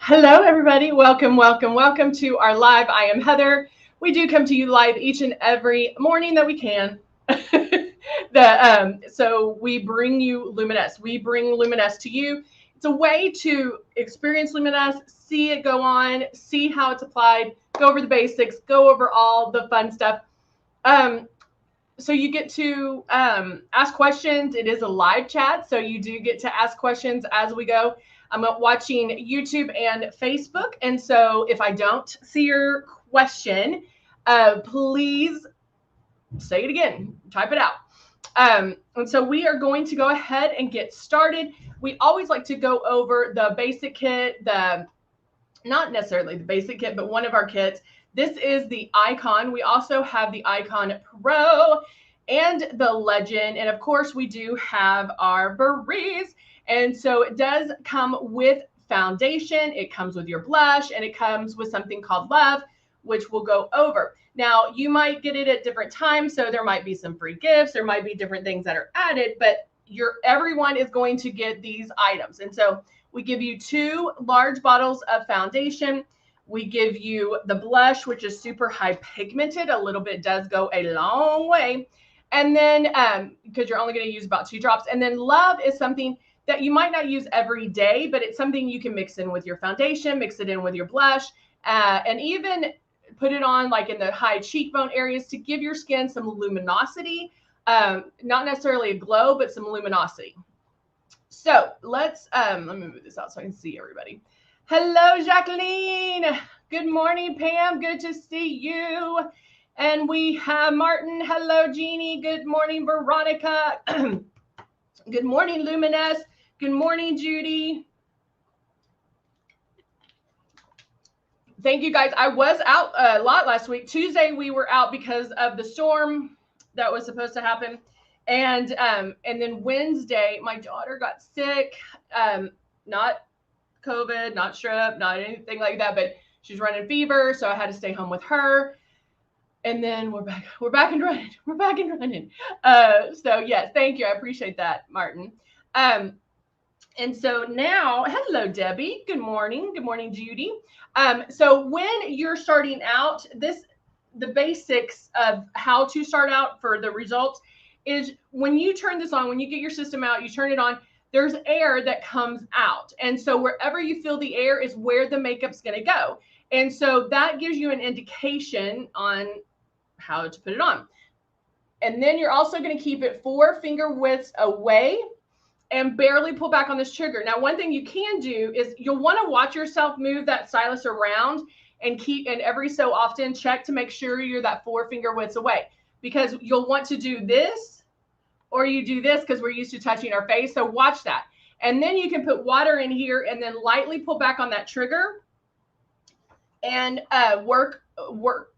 Hello, everybody. Welcome, welcome, welcome to our live. I am Heather. We do come to you live each and every morning that we can. So we bring you Luminess. We bring Luminess to you. It's a way to experience Luminess, see it go on, see how it's applied, go over the basics, go over all the fun stuff. So you get to ask questions. It is a live chat, so you do get to ask questions as we go. I'm watching YouTube and Facebook, and so if I don't see your question, please say it again, type it out. And so we are going to go ahead and get started. We always like to go over the basic kit, not necessarily the basic kit, but one of our kits. This is the Icon. We also have the Icon Pro and the Legend. And of course, we do have our Breeze. And so it does come with foundation. It comes with your blush, and it comes with something called Love, which we'll go over. Now, you might get it at different times. So there might be some free gifts. There might be different things that are added, but everyone is going to get these items. And so we give you 2 large bottles of foundation. We give you the blush, which is super high pigmented. A little bit does go a long way. And then, because you're only going to use about 2 drops. And then Love is something that you might not use every day, but it's something you can mix in with your foundation, mix it in with your blush, and even put it on like in the high cheekbone areas to give your skin some luminosity, not necessarily a glow, but some luminosity. So let me move this out so I can see everybody. Hello, Jacqueline. Good morning, Pam. Good to see you. And we have Martin. Hello, Jeannie. Good morning, Veronica. Good morning, Luminess. Good morning, Judy. Thank you, guys. I was out a lot last week. Tuesday, we were out because of the storm that was supposed to happen. And then Wednesday, my daughter got sick. Not COVID, not strep, not anything like that, but she's running fever, so I had to stay home with her. And then we're back and running. We're back and running. So yes, thank you. I appreciate that, Martin. And so now, hello, Debbie. Good morning. Good morning, Judy. So when you're starting out, the basics of how to start out for the results is when you turn this on, when you get your system out, you turn it on, there's air that comes out. And so wherever you feel the air is where the makeup's going to go. And so that gives you an indication on how to put it on. And then you're also going to keep it 4 finger widths away and barely pull back on this trigger. Now, one thing you can do is you'll want to watch yourself move that stylus around and every so often check to make sure you're that 4 finger widths away, because you'll want to do this or you do this because we're used to touching our face. So watch that. And then you can put water in here and then lightly pull back on that trigger and work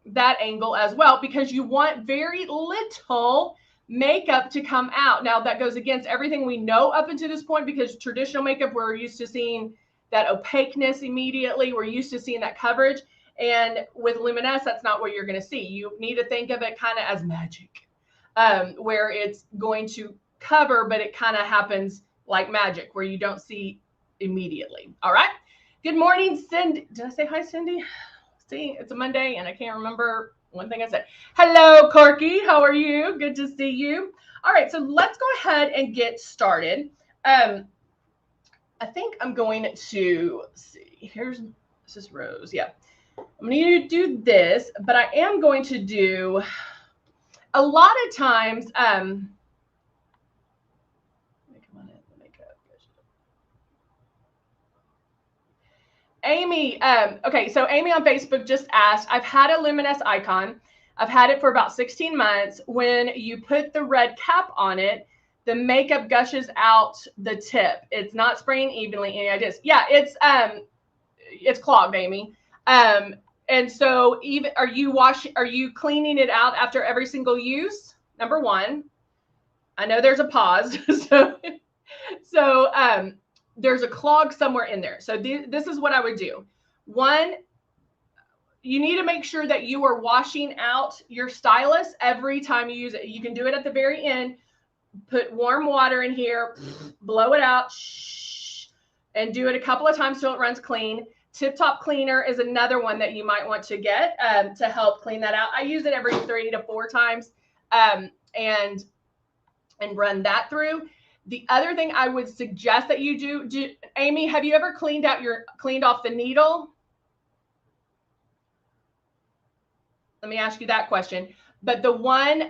that angle as well, because you want very little makeup to come out. Now that goes against everything we know up until this point, because traditional makeup, we're used to seeing that opaqueness immediately. We're used to seeing that coverage. And with Luminess, that's not what you're going to see. You need to think of it kind of as magic, where it's going to cover, but it kind of happens like magic, where you don't see immediately. All right. Good morning, Cindy. Did I say hi, Cindy? See, it's a Monday and I can't remember one thing I said. Hello, Corky. How are you? Good to see you. All right, so let's go ahead and get started. I think I'm going to see. This is Rose. Yeah. I'm going to do this, but I am going to do a lot of times. Amy, okay, so Amy on Facebook just asked, I've had a Luminess Icon. I've had it for about 16 months. When you put the red cap on it, the makeup gushes out the tip. It's not spraying evenly. Any ideas? Yeah, it's clogged, Amy. And so are you cleaning it out after every single use? Number one. I know there's a pause. So there's a clog somewhere in there. So this is what I would do. One, you need to make sure that you are washing out your stylus every time you use it. You can do it at the very end. Put warm water in here, blow it out, and do it a couple of times till it runs clean. Tip Top Cleaner is another one that you might want to get to help clean that out. I use it every 3 to 4 times and run that through. The other thing I would suggest that you do, Amy, have you ever cleaned off the needle? Let me ask you that question. But the one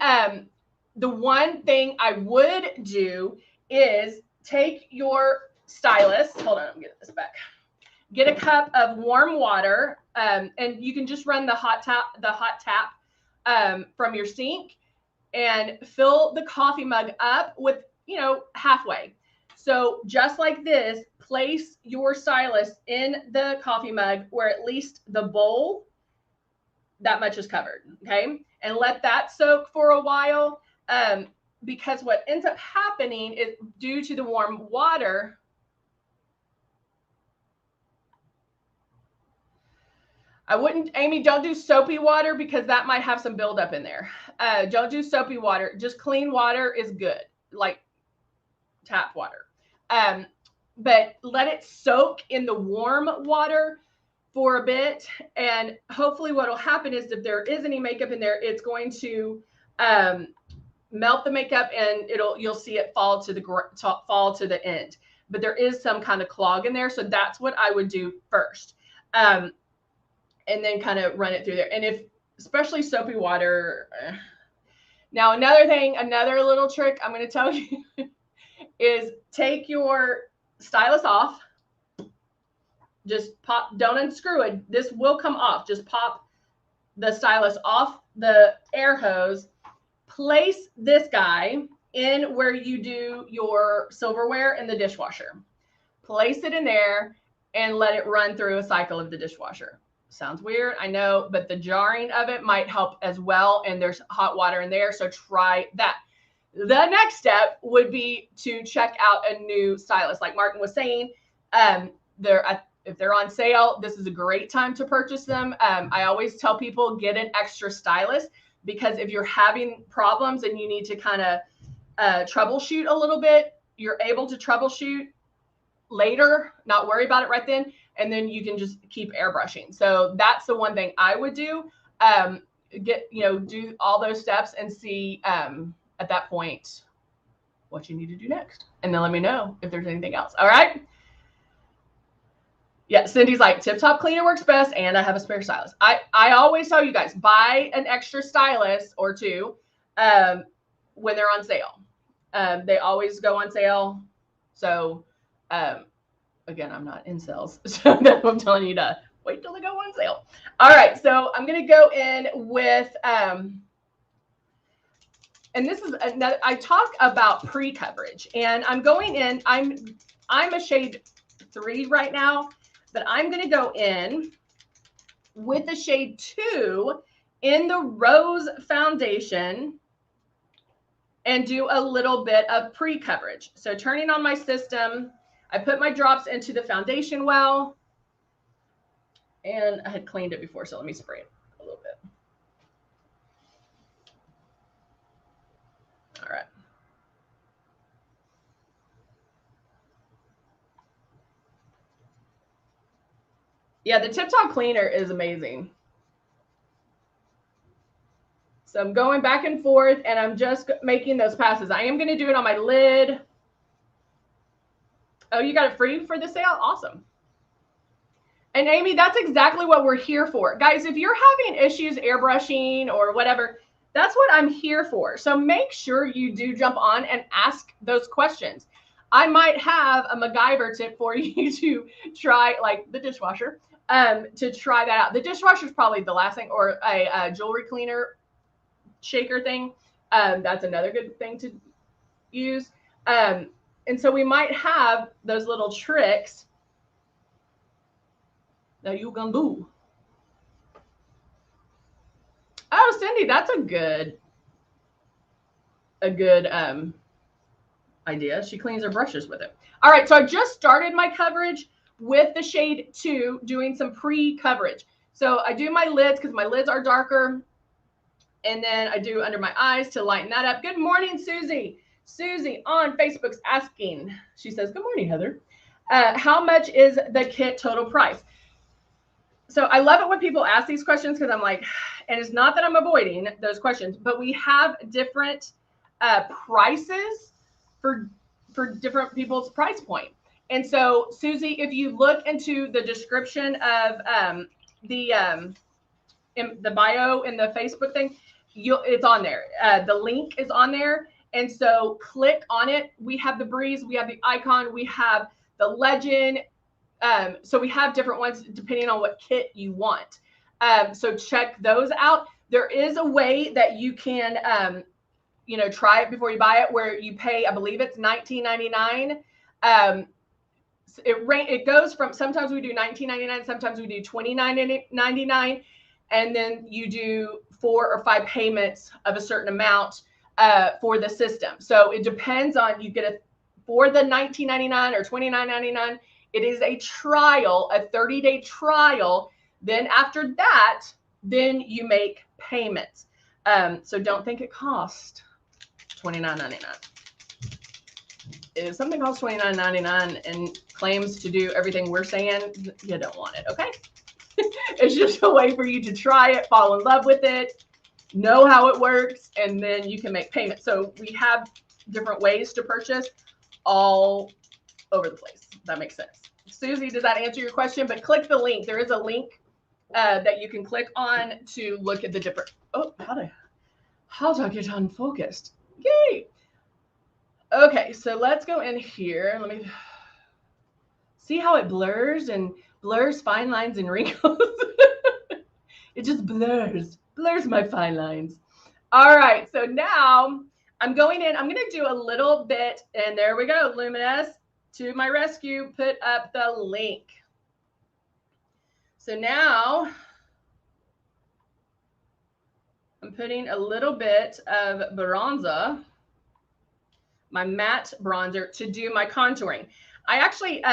thing I would do is take your stylus. Hold on, I'm getting this back. Get a cup of warm water, and you can just run the hot tap from your sink, and fill the coffee mug up with, halfway. So just like this, place your stylus in the coffee mug where at least the bowl, that much is covered, okay? And let that soak for a while, because what ends up happening is due to the warm water, Amy, don't do soapy water because that might have some buildup in there. Don't do soapy water. Just clean water is good, like tap water. But let it soak in the warm water for a bit. And hopefully what will happen is if there is any makeup in there, it's going to melt the makeup and you'll see it fall to the end. But there is some kind of clog in there. So that's what I would do first. And then kind of run it through there. And if, especially soapy water. Now, another little trick I'm going to tell you is take your stylus off. Just pop, don't unscrew it. This will come off. Just pop the stylus off the air hose. Place this guy in where you do your silverware in the dishwasher. Place it in there and let it run through a cycle of the dishwasher. Sounds weird, I know, but the jarring of it might help as well. And there's hot water in there, so try that. The next step would be to check out a new stylus. Like Martin was saying, if they're on sale, this is a great time to purchase them. I always tell people get an extra stylus, because if you're having problems and you need to kind of troubleshoot a little bit, you're able to troubleshoot later, not worry about it right then. And then you can just keep airbrushing. So that's the one thing I would do. Do all those steps and see at that point what you need to do next. And then let me know if there's anything else. All right. Yeah, Cindy's like, Tip Top Cleaner works best, and I have a spare stylus. I always tell you guys, buy an extra stylus or two when they're on sale. They always go on sale. So again, I'm not in sales, so that's what I'm telling you, to wait till they go on sale. All right, so I'm going to go in with, and this is another, I talk about pre-coverage, and I'm going in, I'm a shade 3 right now, but I'm going to go in with the shade 2 in the Rose foundation and do a little bit of pre-coverage. So turning on my system, I put my drops into the foundation well, and I had cleaned it before, so let me spray it a little bit. All right. Yeah, the Tip Top Cleaner is amazing. So I'm going back and forth, and I'm just making those passes. I am going to do it on my lid. Oh, you got it free for the sale? Awesome. And Amy, that's exactly what we're here for. Guys, if you're having issues airbrushing or whatever, that's what I'm here for. So make sure you do jump on and ask those questions. I might have a MacGyver tip for you to try, like the dishwasher, to try that out. The dishwasher is probably the last thing, or a jewelry cleaner shaker thing. That's another good thing to use. And so we might have those little tricks that you can do. Oh, Cindy, that's a good idea. She cleans her brushes with it. All right, so I just started my coverage with the shade 2, doing some pre-coverage. So I do my lids because my lids are darker. And then I do under my eyes to lighten that up. Good morning, Susie. Susie on Facebook's asking. She says, good morning, Heather. How much is the kit total price? So I love it when people ask these questions because I'm like, and it's not that I'm avoiding those questions, but we have different prices for different people's price point. And so, Susie, if you look into the description of in the bio in the Facebook thing, it's on there. The link is on there. And so click on it. We have the breeze, we have the icon, we have the legend. So we have different ones depending on what kit you want. So check those out. There is a way that you can, try it before you buy it, where you pay, I believe it's $19.99. It goes from, sometimes we do $19.99, sometimes we do $29.99, and then you do 4 or 5 payments of a certain amount for the system. So it depends on, you get for the $19.99 or $29.99. It is a trial, a 30-day trial. Then after that, then you make payments. So don't think it costs $29.99. If something costs $29.99 and claims to do everything we're saying, you don't want it, okay? It's just a way for you to try it, fall in love with it, know how it works, and then you can make payments. So we have different ways to purchase all over the place. That makes sense. Susie, does that answer your question? But click the link. There is a link that you can click on to look at the different. Oh, how do I get unfocused? Yay! Okay, so let's go in here. Let me see how it blurs fine lines and wrinkles. It just blurs my fine lines. All right, so now I'm going in. I'm going to do a little bit, and there we go. Luminess to my rescue. Put up the link. So now I'm putting a little bit of bronzer, my matte bronzer, to do my contouring. I actually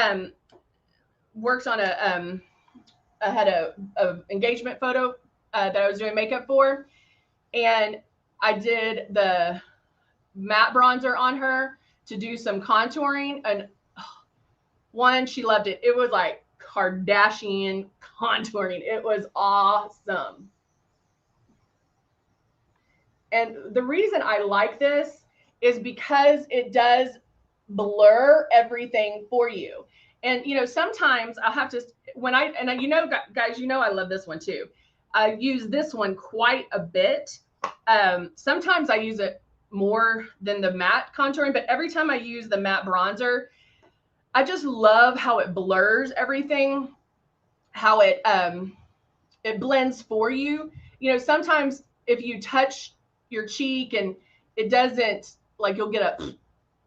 worked on I had a engagement photo that I was doing makeup for, and I did the matte bronzer on her to do some contouring, and one, she loved it. It was like Kardashian contouring. It was awesome. And the reason I like this is because it does blur everything for you. And, sometimes I'll have to, guys, I love this one too. I use this one quite a bit. Sometimes I use it more than the matte contouring, but every time I use the matte bronzer, I just love how it blurs everything, how it blends for you. Sometimes if you touch your cheek and it doesn't, like, you'll get a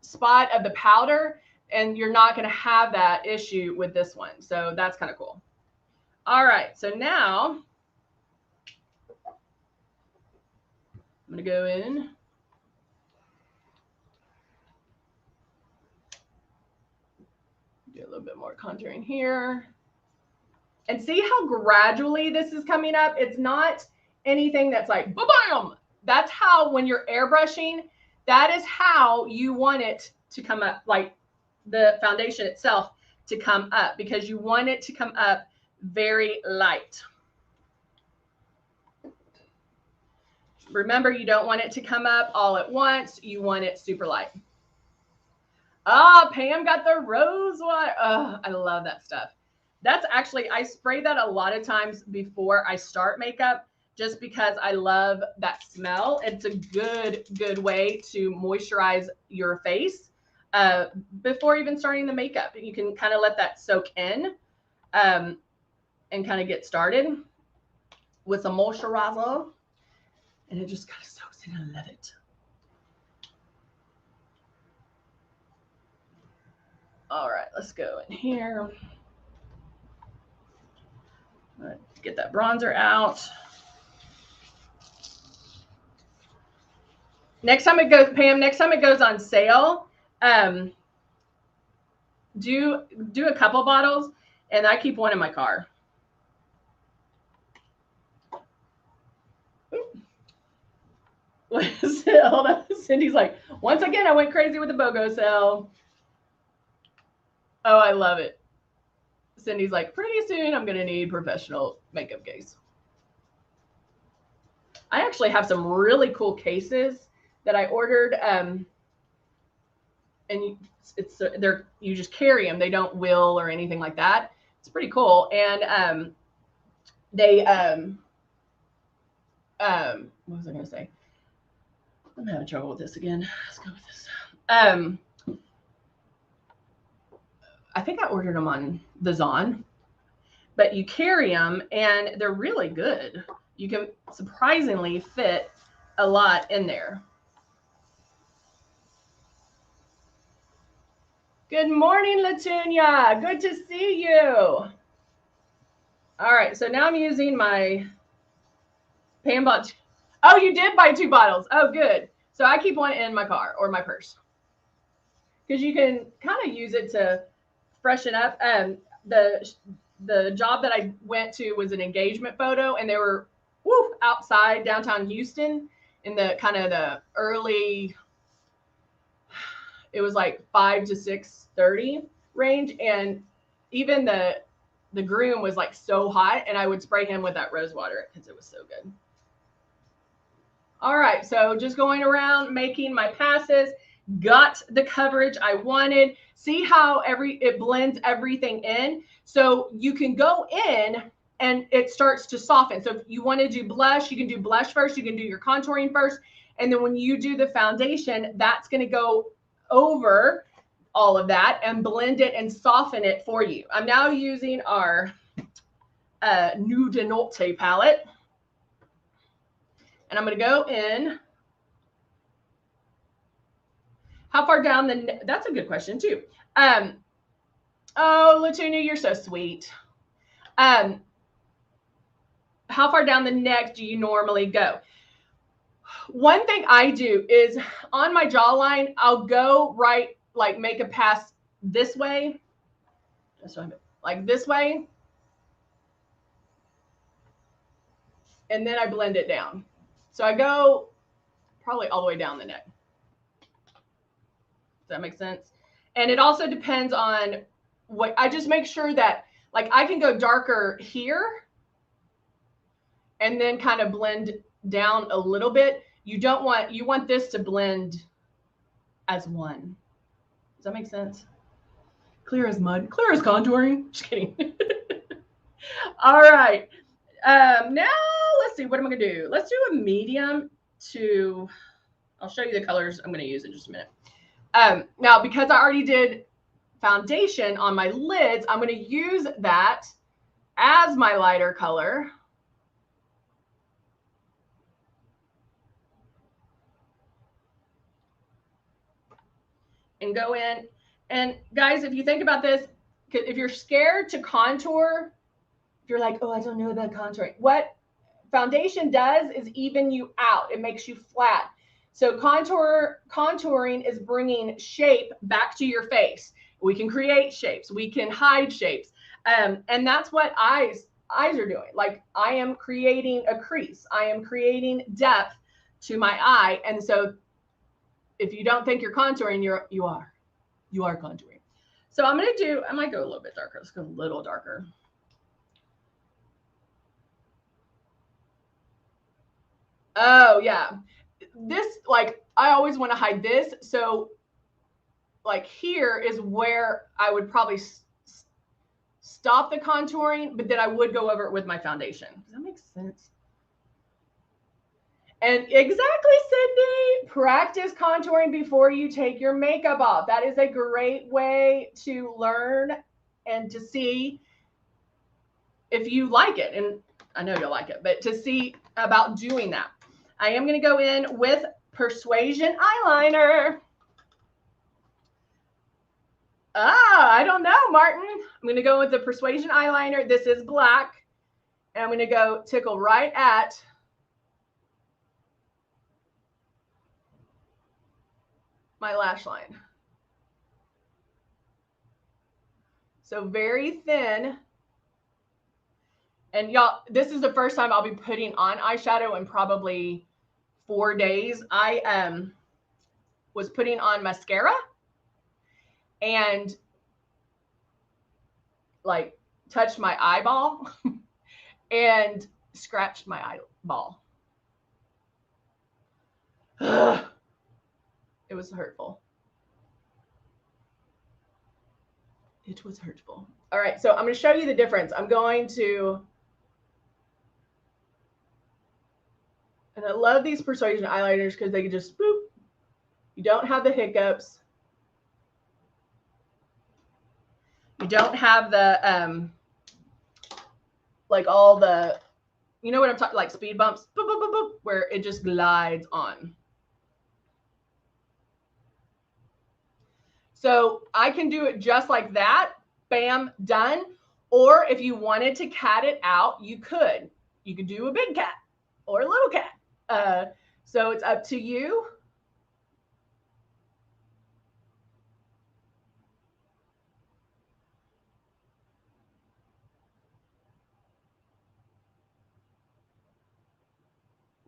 spot of the powder, and you're not going to have that issue with this one. So that's kind of cool. All right, so now I'm going to go in. Do a little bit more contouring here. And see how gradually this is coming up? It's not anything that's like, ba-bam! That's how, when you're airbrushing, that is how you want it to come up, like the foundation itself to come up, because you want it to come up very light. Remember, you don't want it to come up all at once. You want it super light. Pam got the rose water. Oh, I love that stuff. That's actually, I spray that a lot of times before I start makeup, just because I love that smell. It's a good way to moisturize your face before even starting the makeup. You can kind of let that soak in and kind of get started with some moisturizer. And it just kind of soaks in. I love it. All right, let's go in here. Let's get that bronzer out. Next time it goes, Pam, next time it goes on sale, do a couple bottles, and I keep one in my car. What is it? Hold on. Cindy's like, once again, I went crazy with the BOGO sale. Oh, I love it. Cindy's like, pretty soon I'm going to need professional makeup case. I actually have some really cool cases that I ordered. And you just carry them. They don't will or anything like that. It's pretty cool. And they what was I going to say? I'm having trouble with this again. Let's go with this. I think I ordered them on the Zon, but you carry them and they're really good. You can surprisingly fit a lot in there. Good morning, Latunia. Good to see you. All right, so now I'm using my Pambot. Oh, you did buy 2 bottles. Oh, good. So I keep one in my car or my purse because you can kind of use it to freshen up. The job that I went to was an engagement photo, and they were outside downtown Houston in the kind of the early, it was like 5 to 6:30 range, and even the groom was like so hot, and I would spray him with that rose water because it was so good. All right, so just going around making my passes. Got the coverage I wanted. See how it blends everything in. So you can go in and it starts to soften. So if you want to do blush, you can do blush first. You can do your contouring first. And then when you do the foundation, that's going to go over all of that and blend it and soften it for you. I'm now using our New de Notte palette. And I'm going to go in. How far down that's a good question too. Oh, Latunia, you're so sweet. How far down the neck do you normally go? One thing I do is on my jawline, I'll go right, like make a pass this way. Like this way. And then I blend it down. So I go probably all the way down the neck. Does that make sense? And it also depends on what I just make sure that, like, I can go darker here and then kind of blend down a little bit. You want this to blend as one. Does that make sense? Clear as mud, clear as contouring. Just kidding. All right. Now let's see, what am I gonna do? Let's do a medium to, I'll show you the colors I'm gonna use in just a minute. Now, because I already did foundation on my lids, I'm going to use that as my lighter color. And go in. And guys, if you think about this, if you're scared to contour, if you're like, oh, I don't know about contouring, what foundation does is even you out. It makes you flat. So contouring is bringing shape back to your face. We can create shapes. We can hide shapes. And that's what eyes are doing. Like, I am creating a crease. I am creating depth to my eye. And so if you don't think you're contouring, you are contouring. So I might go a little bit darker. Let's go a little darker. Oh, yeah. This, like, I always want to hide this. So, like, here is where I would probably stop the contouring, but then I would go over it with my foundation. Does that make sense? And exactly, Cindy, practice contouring before you take your makeup off. That is a great way to learn and to see if you like it. And I know you'll like it, but to see about doing that. I am going to go in with Persuasion eyeliner. I don't know, Martin. I'm going to go with the Persuasion eyeliner. This is black. And I'm going to go tickle right at my lash line. So very thin. And y'all, this is the first time I'll be putting on eyeshadow in probably 4 days. I was putting on mascara, and like touched my eyeball and scratched my eyeball. It was hurtful. It was hurtful. All right, so I'm going to show you the difference. I'm going to, and I love these Persuasion eyeliners because they can just boop. You don't have the hiccups. You don't have the, like all the, you know what I'm talking, like speed bumps, boop, boop, boop, boop, where it just glides on. So I can do it just like that, bam, done. Or if you wanted to cat it out, you could. You could do a big cat or a little cat. So it's up to you.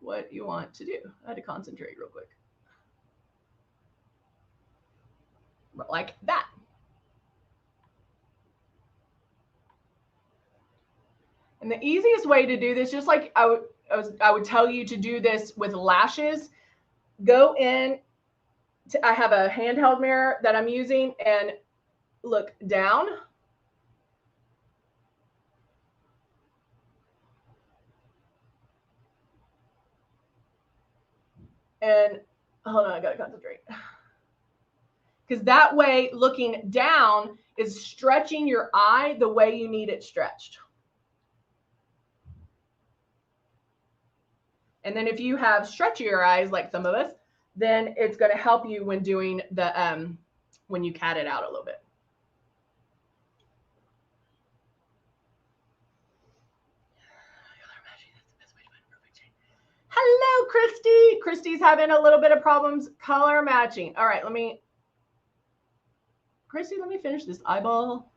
What you want to do. I had to concentrate real quick. Like that. And the easiest way to do this, just like I would tell you to do this with lashes, go in to, I have a handheld mirror that I'm using, and look down. And hold on, I gotta concentrate. Because that way, looking down is stretching your eye the way you need it stretched. And then if you have stretchier eyes, like some of us, then it's going to help you when doing the, when you cat it out a little bit. Hello, Christy. Christy's having a little bit of problems color matching. All right, Christy, let me finish this eyeball.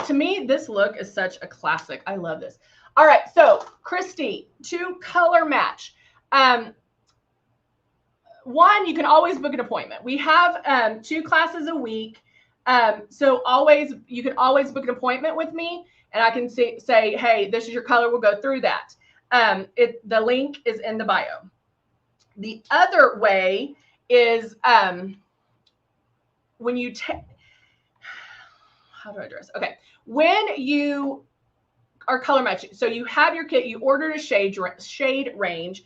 To me, this look is such a classic. I love this. All right, so Christy, to color match. One, you can always book an appointment. We have 2 classes a week. So you can always book an appointment with me, and I can say, hey, this is your color. We'll go through that. The link is in the bio. The other way is when you take, how do I address? Okay. When you are color matching, so you have your kit, you ordered a shade range.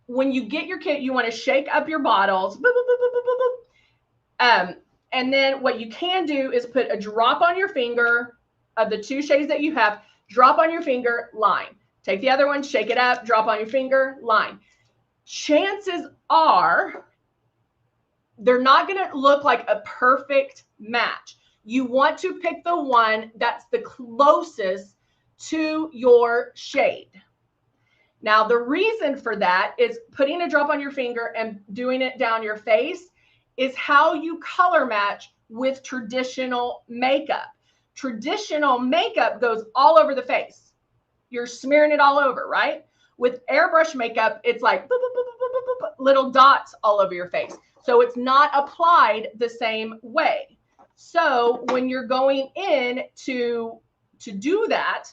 When you get your kit, you want to shake up your bottles. Boop, boop, boop, boop, boop, boop. And then what you can do is put a drop on your finger of the 2 shades that you have, drop on your finger, line. Take the other one, shake it up, drop on your finger, line. Chances are they're not going to look like a perfect match. You want to pick the one that's the closest to your shade. Now, the reason for that is putting a drop on your finger and doing it down your face is how you color match with traditional makeup. Traditional makeup goes all over the face. You're smearing it all over, right? With airbrush makeup, it's like boop, boop, boop, boop, boop, boop, little dots all over your face. So it's not applied the same way. So when you're going in to do that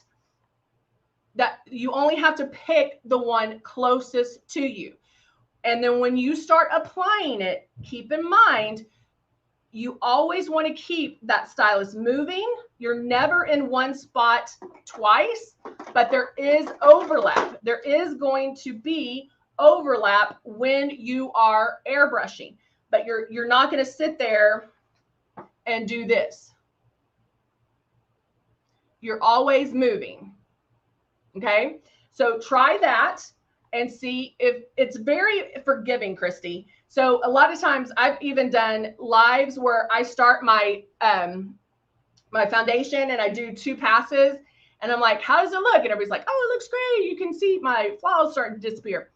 you only have to pick the one closest to you. And then when you start applying it, keep in mind, you always want to keep that stylus moving. You're never in one spot twice, but there is overlap. There is going to be overlap when you are airbrushing, but you're not going to sit there and do this. You're always moving. Okay, so try that and see if it's very forgiving, Christy. So a lot of times I've even done lives where I start my my foundation and I do 2 passes and I'm like, how does it look? And everybody's like, oh, it looks great. You can see my flaws starting to disappear.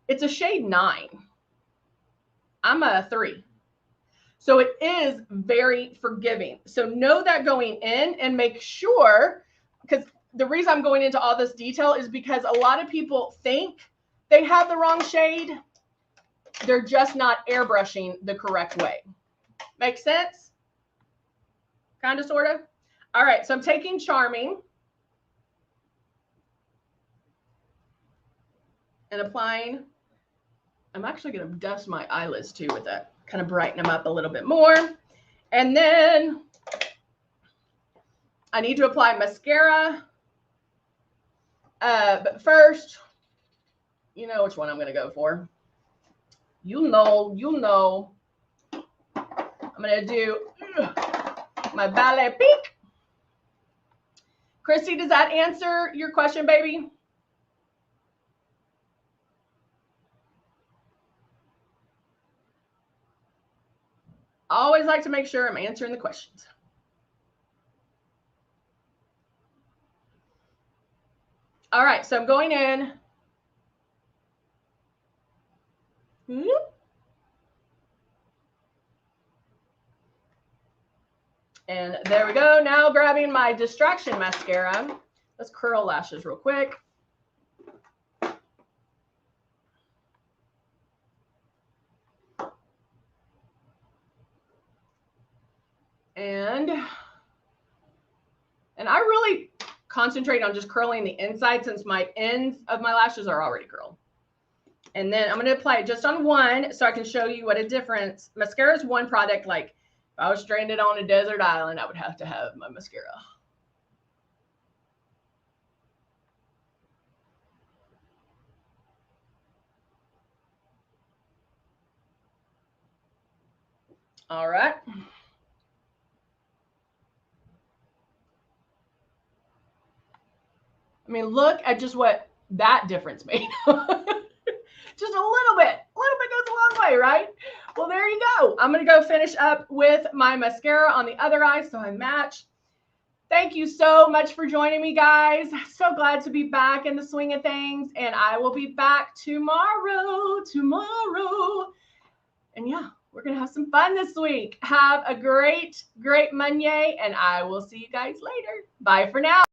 It's a shade 9. I'm a 3. So it is very forgiving. So know that going in and make sure, because the reason I'm going into all this detail is because a lot of people think they have the wrong shade. They're just not airbrushing the correct way. Makes sense? Kind of, sort of. All right, so I'm taking Charming and applying. I'm actually going to dust my eyelids too with that, kind of brighten them up a little bit more. And then I need to apply mascara. But first, you know which one I'm going to go for. You know. I'm going to do my Ballet Peak. Christy, does that answer your question, baby? I always like to make sure I'm answering the questions. All right, so I'm going in. And there we go. Now grabbing my Distraction mascara. Let's curl lashes real quick. And I really concentrate on just curling the inside since my ends of my lashes are already curled. And then I'm going to apply it just on one so I can show you what a difference. Mascara is one product. Like if I was stranded on a desert island, I would have to have my mascara. All right. I mean, look at just what that difference made. Just a little bit goes a long way, right? Well, there you go. I'm going to go finish up with my mascara on the other eye so I match. Thank you so much for joining me, guys. So glad to be back in the swing of things, and I will be back tomorrow. And yeah, we're going to have some fun this week. Have a great Monday, and I will see you guys later. Bye for now.